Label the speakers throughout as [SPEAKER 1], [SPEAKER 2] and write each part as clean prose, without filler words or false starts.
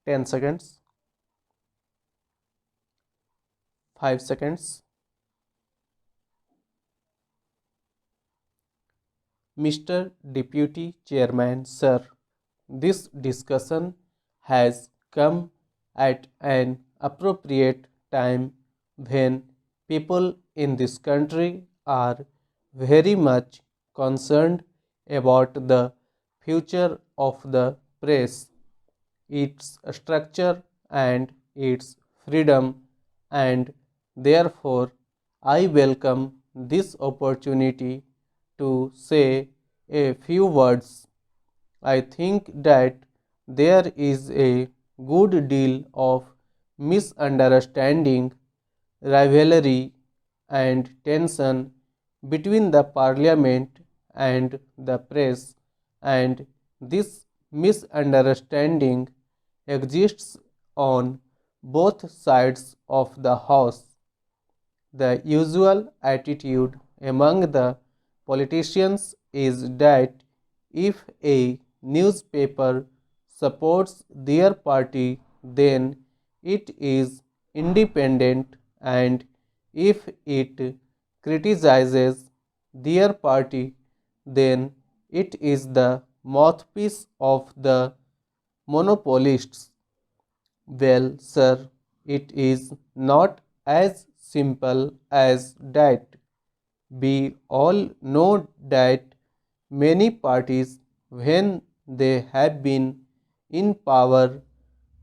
[SPEAKER 1] 10 seconds, 5 seconds. Mr. Deputy Chairman, sir, this discussion has come at an appropriate time when people in this country are very much concerned about the future of the press, its structure and its freedom, and therefore I welcome this opportunity to say a few words. I think that there is a good deal of misunderstanding, rivalry, and tension between the parliament and the press, and this misunderstanding exists on both sides of the house. The usual attitude among the politicians is that if a newspaper supports their party, then it is independent, and if it criticizes their party, then it is the mouthpiece of the monopolists. Well, sir, it is not as simple as that. We all know that many parties, when they have been in power,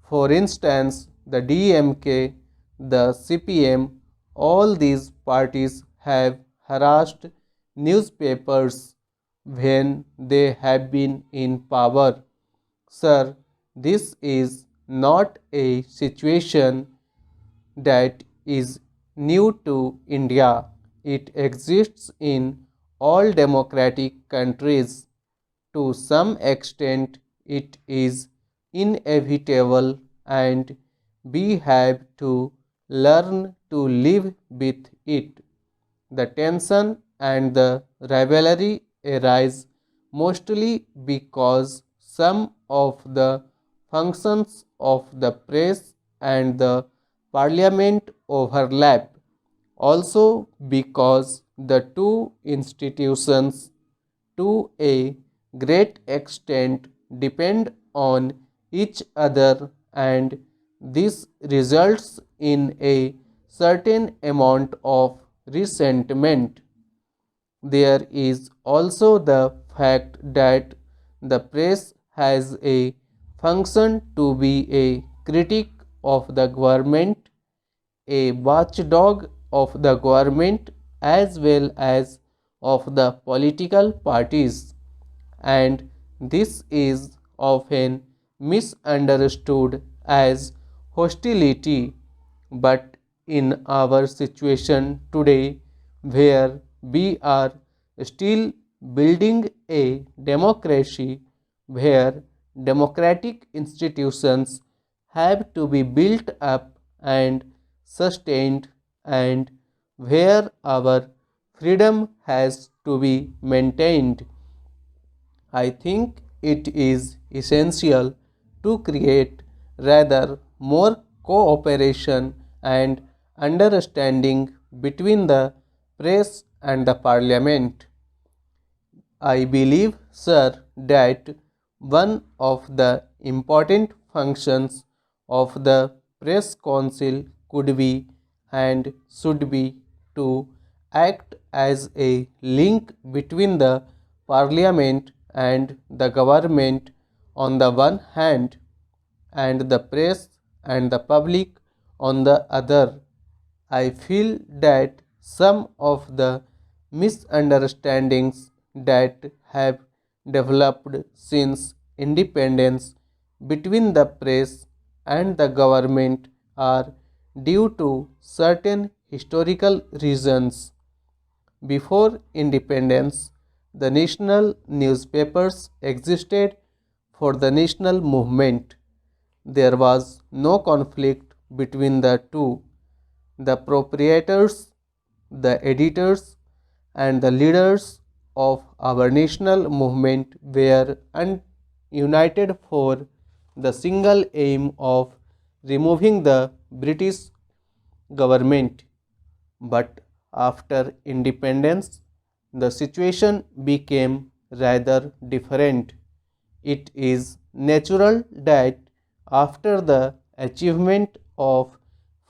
[SPEAKER 1] for instance, the DMK, the CPM, all these parties have harassed newspapers when they have been in power. Sir, this is not a situation that is new to India. It exists in all democratic countries. To some extent, it is inevitable, and we have to learn to live with it. The tension and the rivalry arise mostly because some of the functions of the press and the parliament overlap, also because the two institutions to a great extent depend on each other, and this results in a certain amount of resentment. There is also the fact that the press has a function to be a critic of the government, a watchdog of the government, as well as of the political parties, and this is often misunderstood as hostility. But in our situation today, where we are still building a democracy, where democratic institutions have to be built up and sustained, and where our freedom has to be maintained, I think it is essential to create rather more cooperation and understanding between the press and the parliament. I believe, sir, that one of the important functions of the press council could be and should be to act as a link between the parliament and the government on the one hand, and the press and the public on the other. I feel that some of the misunderstandings that have developed since independence between the press and the government are due to certain historical reasons. Before independence, the national newspapers existed for the national movement. There was no conflict between the two. The proprietors, the editors, and the leaders of our national movement were united for the single aim of removing the British government. But after independence, the situation became rather different. It is natural that after the achievement of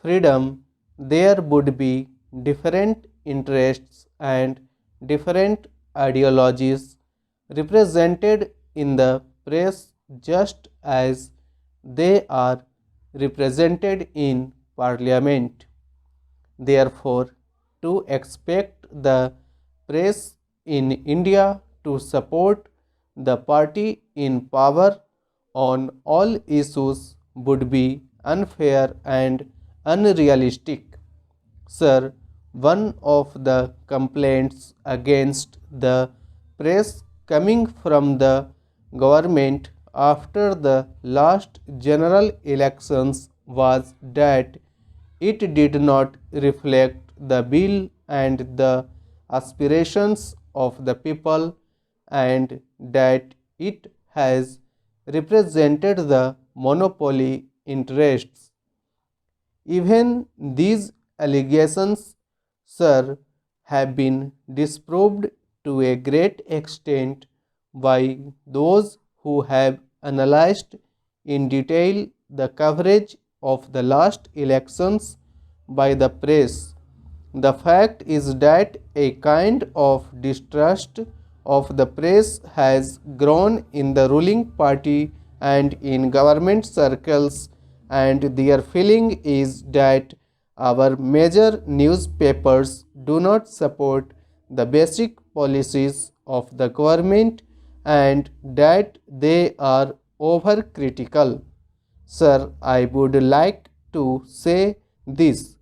[SPEAKER 1] freedom, there would be different interests and different ideologies represented in the press, just as they are represented in parliament. Therefore, to expect the press in India to support the party in power on all issues would be unfair and unrealistic. Sir, one of the complaints against the press coming from the government after the last general elections was that it did not reflect the will and the aspirations of the people, and that it has represented the monopoly interests. Even these allegations, sir, have been disproved to a great extent by those who have analyzed in detail the coverage of the last elections by the press. The fact is that a kind of distrust of the press has grown in the ruling party and in government circles, and their feeling is that our major newspapers do not support the basic policies of the government and that they are overcritical. Sir, I would like to say this: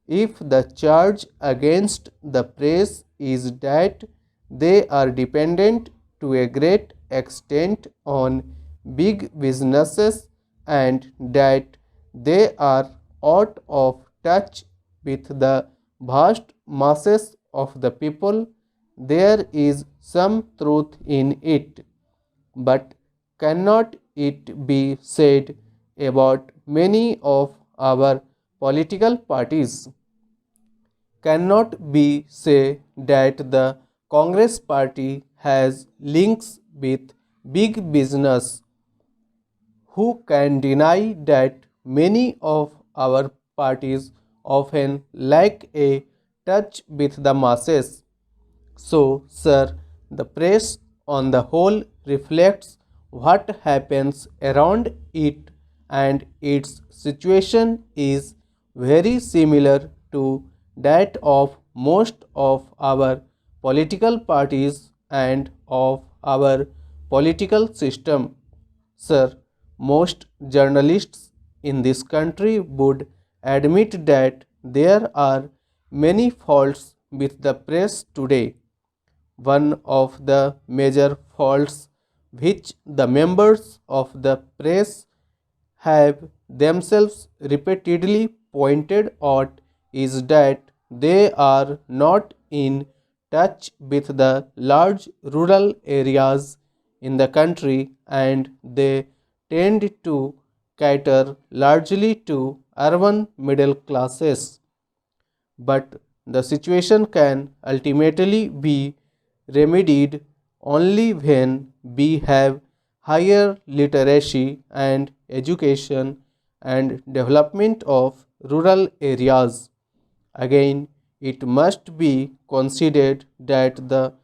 [SPEAKER 1] if the charge against the press is that they are dependent to a great extent on big businesses and that they are out of touch with the vast masses of the people, there is some truth in it. But cannot it be said about many of our political parties? Cannot be say that the Congress party has links with big business? Who can deny that many of our parties often lack a touch with the masses? So, sir, the press on the whole reflects what happens around it, and its situation is very similar to that of most of our political parties and of our political system. Sir, most journalists in this country would admit that there are many faults with the press today. One of the major faults which the members of the press have themselves repeatedly pointed out is that they are not in touch with the large rural areas in the country, and they tend to cater largely to urban middle classes. But the situation can ultimately be remedied only when we have higher literacy and education and development of rural areas. Again, it must be considered that the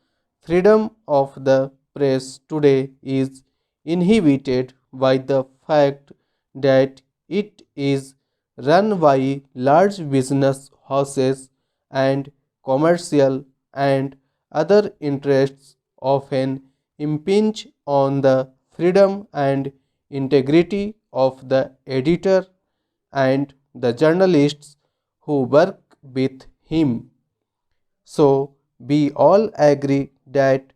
[SPEAKER 1] freedom of the press today is inhibited by the fact that it is run by large business houses, and commercial and other interests often impinge on the freedom and integrity of the editor and the journalists who work with him. So, we all agree that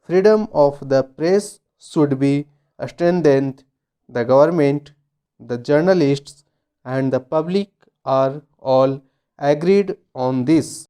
[SPEAKER 1] freedom of the press should be strengthened. The government, the journalists, and the public are all agreed on this.